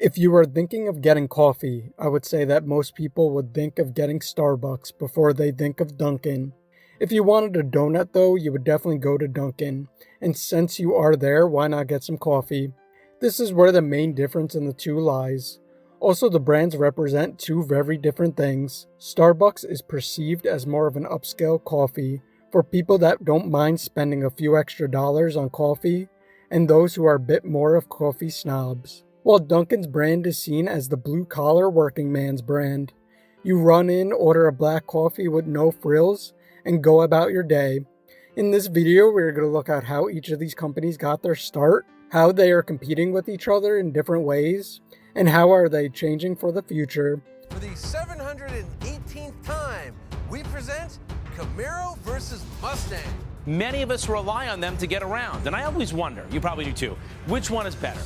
If you are thinking of getting coffee, I would say that most people would think of getting Starbucks before they think of Dunkin. If you wanted a donut though, you would definitely go to Dunkin. And since you are there, why not get some coffee? This is where the main difference in the two lies. Also, the brands represent two very different things. Starbucks is perceived as more of an upscale coffee for people that don't mind spending a few extra dollars on coffee and those who are a bit more of coffee snobs. While Dunkin's brand is seen as the blue-collar working man's brand. You run in, order a black coffee with no frills, and go about your day. In this video, we're going to look at how each of these companies got their start, how they are competing with each other in different ways, and how are they changing for the future. For the 718th time, we present Camaro versus Mustang. Many of us rely on them to get around, and I always wonder, you probably do too, which one is better?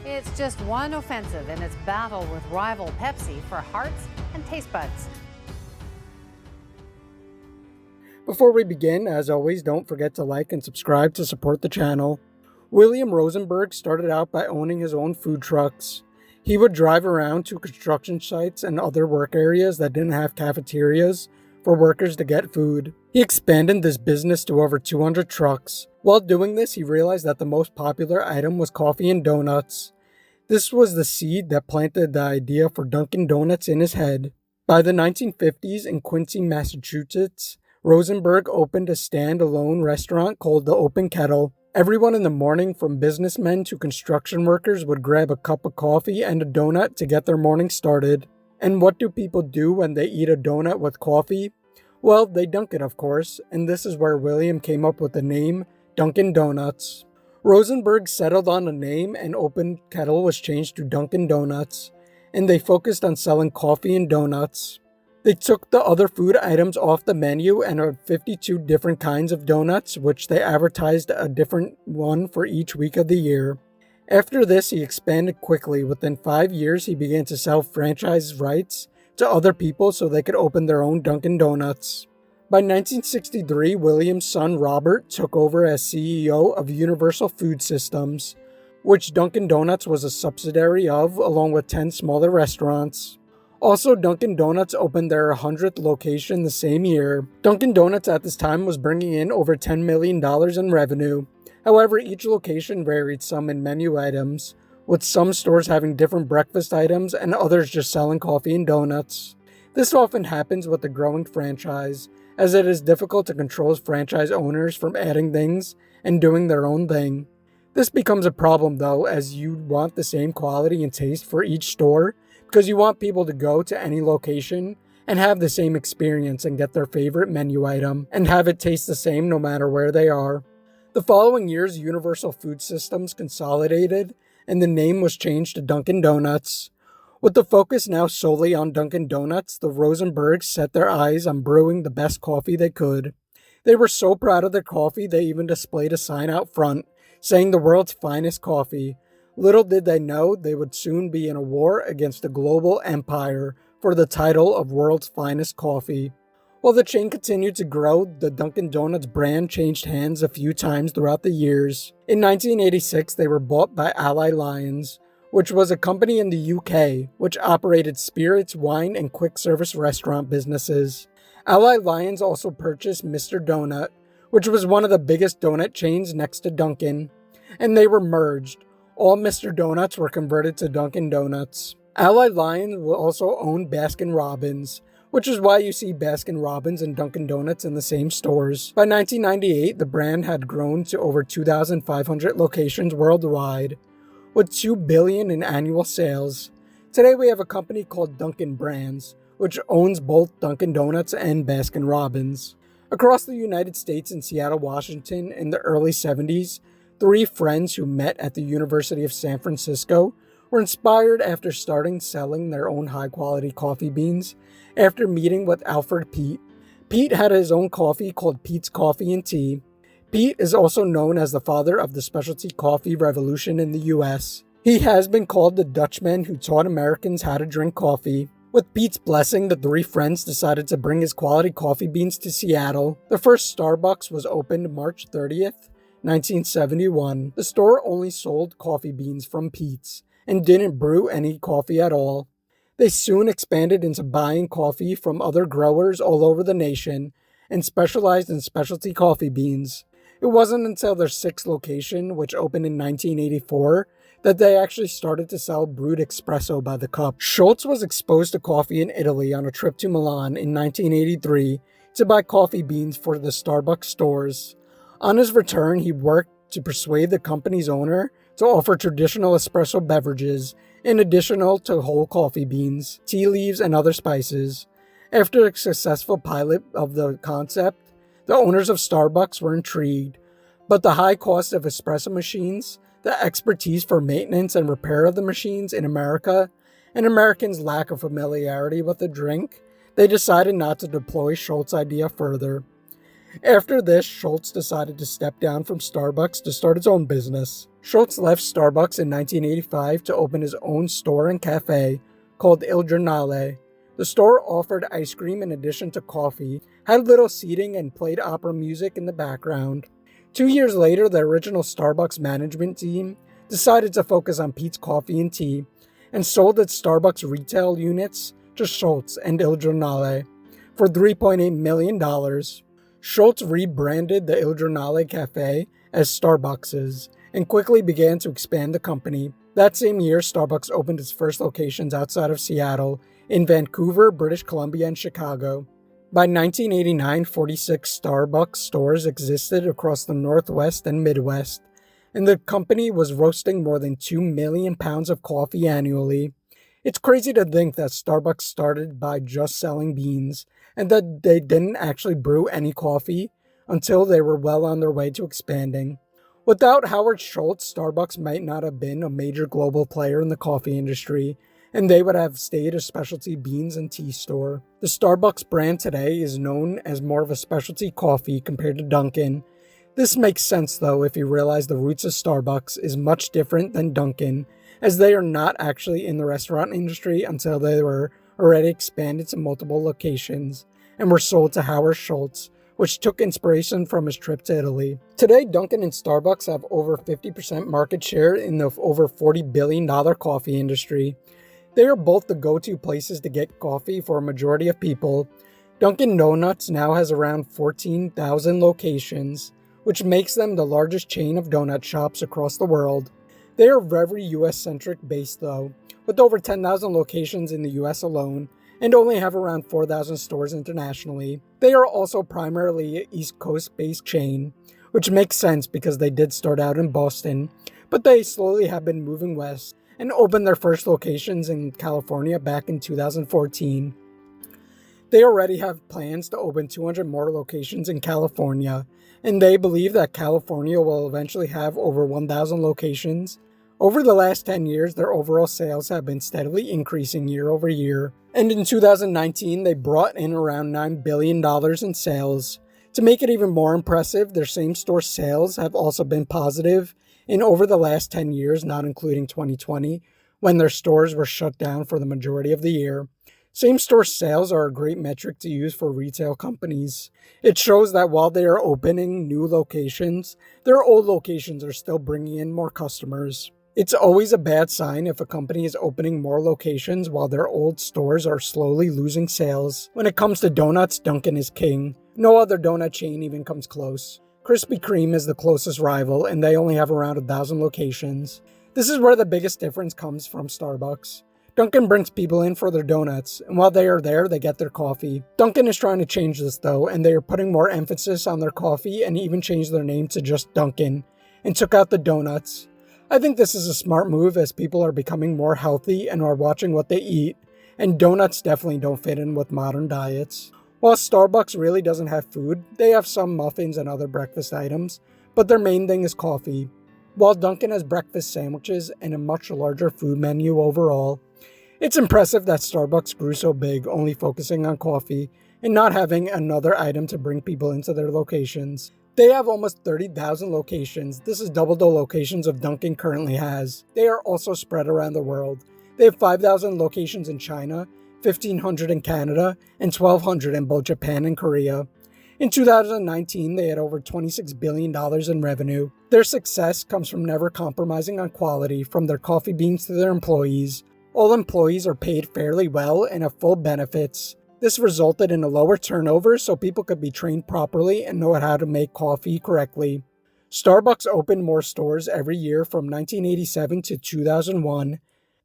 It's just one offensive in its battle with rival Pepsi for hearts and taste buds. Before we begin, as always, don't forget to like and subscribe to support the channel. William Rosenberg started out by owning his own food trucks. He would drive around to construction sites and other work areas that didn't have cafeterias for workers to get food. He expanded this business to over 200 trucks. While doing this, he realized that the most popular item was coffee and donuts. This was the seed that planted the idea for Dunkin' Donuts in his head. By the 1950s in Quincy, Massachusetts, Rosenberg opened a standalone restaurant called the Open Kettle. Everyone in the morning, from businessmen to construction workers, would grab a cup of coffee and a donut to get their morning started. And what do people do when they eat a donut with coffee? Well, they dunk it, of course, and this is where William came up with the name Dunkin' Donuts. Rosenberg settled on a name and Open Kettle was changed to Dunkin' Donuts, and they focused on selling coffee and donuts. They took the other food items off the menu and had 52 different kinds of donuts, which they advertised a different one for each week of the year. After this, he expanded quickly. Within 5 years, he began to sell franchise rights to other people so they could open their own Dunkin' Donuts. By 1963, William's son Robert took over as CEO of Universal Food Systems, which Dunkin' Donuts was a subsidiary of, along with 10 smaller restaurants. Also, Dunkin' Donuts opened their 100th location the same year. Dunkin' Donuts at this time was bringing in over $10 million in revenue. However, each location varied some in menu items, with some stores having different breakfast items and others just selling coffee and donuts. This often happens with a growing franchise, as it is difficult to control franchise owners from adding things and doing their own thing. This becomes a problem though, as you want the same quality and taste for each store, because you want people to go to any location and have the same experience and get their favorite menu item and have it taste the same no matter where they are. The following years, Universal Food Systems consolidated and the name was changed to Dunkin' Donuts. With the focus now solely on Dunkin' Donuts, the Rosenbergs set their eyes on brewing the best coffee they could. They were so proud of their coffee, they even displayed a sign out front saying the world's finest coffee. Little did they know they would soon be in a war against a global empire for the title of world's finest coffee. While the chain continued to grow, the Dunkin' Donuts brand changed hands a few times throughout the years. In 1986, they were bought by Ally Lions, which was a company in the UK, which operated spirits, wine, and quick service restaurant businesses. Ally Lions also purchased Mr. Donut, which was one of the biggest donut chains next to Dunkin', and they were merged. All Mr. Donuts were converted to Dunkin' Donuts. Ally Lions will also own Baskin-Robbins, which is why you see Baskin-Robbins and Dunkin' Donuts in the same stores. By 1998, the brand had grown to over 2,500 locations worldwide, with $2 billion in annual sales. Today we have a company called Dunkin' Brands, which owns both Dunkin' Donuts and Baskin-Robbins. Across the United States in Seattle, Washington in the early 70s, 3 friends who met at the University of San Francisco were inspired after starting selling their own high-quality coffee beans after meeting with Alfred Pete. Pete had his own coffee called Pete's Coffee and Tea. Pete is also known as the father of the specialty coffee revolution in the US. He has been called the Dutchman who taught Americans how to drink coffee. With Pete's blessing, the 3 friends decided to bring his quality coffee beans to Seattle. The first Starbucks was opened March 30th, 1971. The store only sold coffee beans from Pete's and didn't brew any coffee at all. They soon expanded into buying coffee from other growers all over the nation and specialized in specialty coffee beans. It wasn't until their sixth location, which opened in 1984, that they actually started to sell brewed espresso by the cup. Schultz was exposed to coffee in Italy on a trip to Milan in 1983 to buy coffee beans for the Starbucks stores. On his return, he worked to persuade the company's owner to offer traditional espresso beverages in addition to whole coffee beans, tea leaves, and other spices. After a successful pilot of the concept, the owners of Starbucks were intrigued, but the high cost of espresso machines, the expertise for maintenance and repair of the machines in America, and Americans' lack of familiarity with the drink, they decided not to deploy Schultz's idea further. After this, Schultz decided to step down from Starbucks to start his own business. Schultz left Starbucks in 1985 to open his own store and cafe called Il Giornale. The store offered ice cream in addition to coffee, had little seating, and played opera music in the background. 2 years later, the original Starbucks management team decided to focus on Pete's Coffee and Tea and sold its Starbucks retail units to Schultz and Il Giornale for $3.8 million. Schultz rebranded the Il Giornale Cafe as Starbucks's and quickly began to expand the company. That same year, Starbucks opened its first locations outside of Seattle in Vancouver, British Columbia, and Chicago. By 1989, 46 Starbucks stores existed across the Northwest and Midwest, and the company was roasting more than 2 million pounds of coffee annually. It's crazy to think that Starbucks started by just selling beans, and that they didn't actually brew any coffee until they were well on their way to expanding. Without Howard Schultz, Starbucks might not have been a major global player in the coffee industry, and they would have stayed a specialty beans and tea store. The Starbucks brand today is known as more of a specialty coffee compared to Dunkin. This makes sense though if you realize the roots of Starbucks is much different than Dunkin, as they are not actually in the restaurant industry until they were already expanded to multiple locations and were sold to Howard Schultz, which took inspiration from his trip to Italy. Today, Dunkin' and Starbucks have over 50% market share in the over $40 billion coffee industry. They are both the go-to places to get coffee for a majority of people. Dunkin' Donuts now has around 14,000 locations, which makes them the largest chain of donut shops across the world. They are very US-centric based though, with over 10,000 locations in the US alone, and only have around 4,000 stores internationally. They are also primarily an East Coast-based chain, which makes sense because they did start out in Boston, but they slowly have been moving west and opened their first locations in California back in 2014. They already have plans to open 200 more locations in California, and they believe that California will eventually have over 1,000 locations. Over the last 10 years, their overall sales have been steadily increasing year over year, and in 2019, they brought in around $9 billion in sales. To make it even more impressive, their same-store sales have also been positive in over the last 10 years, not including 2020, when their stores were shut down for the majority of the year. Same-store sales are a great metric to use for retail companies. It shows that while they are opening new locations, their old locations are still bringing in more customers. It's always a bad sign if a company is opening more locations while their old stores are slowly losing sales. When it comes to donuts, Dunkin' is king. No other donut chain even comes close. Krispy Kreme is the closest rival, and they only have around 1,000 locations. This is where the biggest difference comes from Starbucks. Dunkin' brings people in for their donuts, and while they are there, they get their coffee. Dunkin' is trying to change this though, and they are putting more emphasis on their coffee and even changed their name to just Dunkin' and took out the donuts. I think this is a smart move as people are becoming more healthy and are watching what they eat, and donuts definitely don't fit in with modern diets. While Starbucks really doesn't have food, they have some muffins and other breakfast items, but their main thing is coffee. While Dunkin' has breakfast sandwiches and a much larger food menu overall, it's impressive that Starbucks grew so big, only focusing on coffee and not having another item to bring people into their locations. They have almost 30,000 locations. This is double the locations of Dunkin' currently has. They are also spread around the world. They have 5,000 locations in China, 1,500 in Canada, and 1,200 in both Japan and Korea. In 2019, they had over $26 billion in revenue. Their success comes from never compromising on quality, from their coffee beans to their employees. All employees are paid fairly well and have full benefits. This resulted in a lower turnover so people could be trained properly and know how to make coffee correctly. Starbucks opened more stores every year from 1987 to 2001.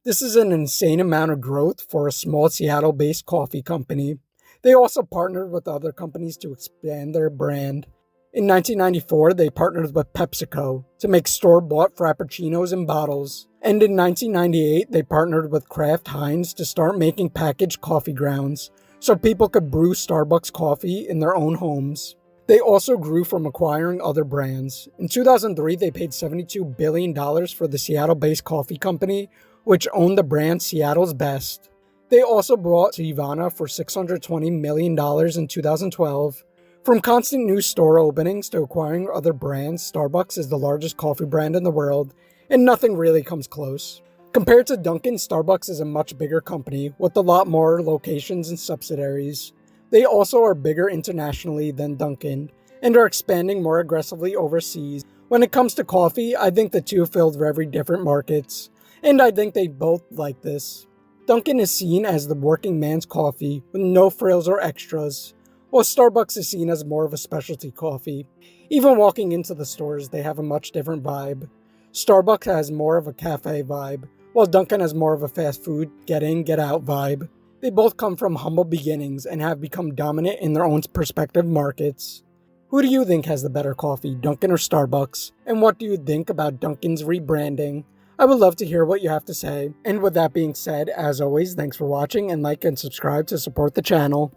This is an insane amount of growth for a small Seattle-based coffee company. They also partnered with other companies to expand their brand. In 1994, they partnered with PepsiCo to make store-bought Frappuccinos in bottles. And in 1998, they partnered with Kraft Heinz to start making packaged coffee grounds, so people could brew Starbucks coffee in their own homes. They also grew from acquiring other brands. In 2003, they paid $72 billion for the Seattle-based coffee company, which owned the brand Seattle's Best. They also bought Teavana for $620 million in 2012. From constant new store openings to acquiring other brands, Starbucks is the largest coffee brand in the world, and nothing really comes close. Compared to Dunkin', Starbucks is a much bigger company with a lot more locations and subsidiaries. They also are bigger internationally than Dunkin' and are expanding more aggressively overseas. When it comes to coffee, I think the two fill very different markets, and I think they both like this. Dunkin' is seen as the working man's coffee with no frills or extras, while Starbucks is seen as more of a specialty coffee. Even walking into the stores, they have a much different vibe. Starbucks has more of a cafe vibe, while Dunkin' has more of a fast food, get in, get out vibe. They both come from humble beginnings and have become dominant in their own respective markets. Who do you think has the better coffee, Dunkin' or Starbucks? And what do you think about Dunkin's rebranding? I would love to hear what you have to say. And with that being said, as always, thanks for watching, and like and subscribe to support the channel.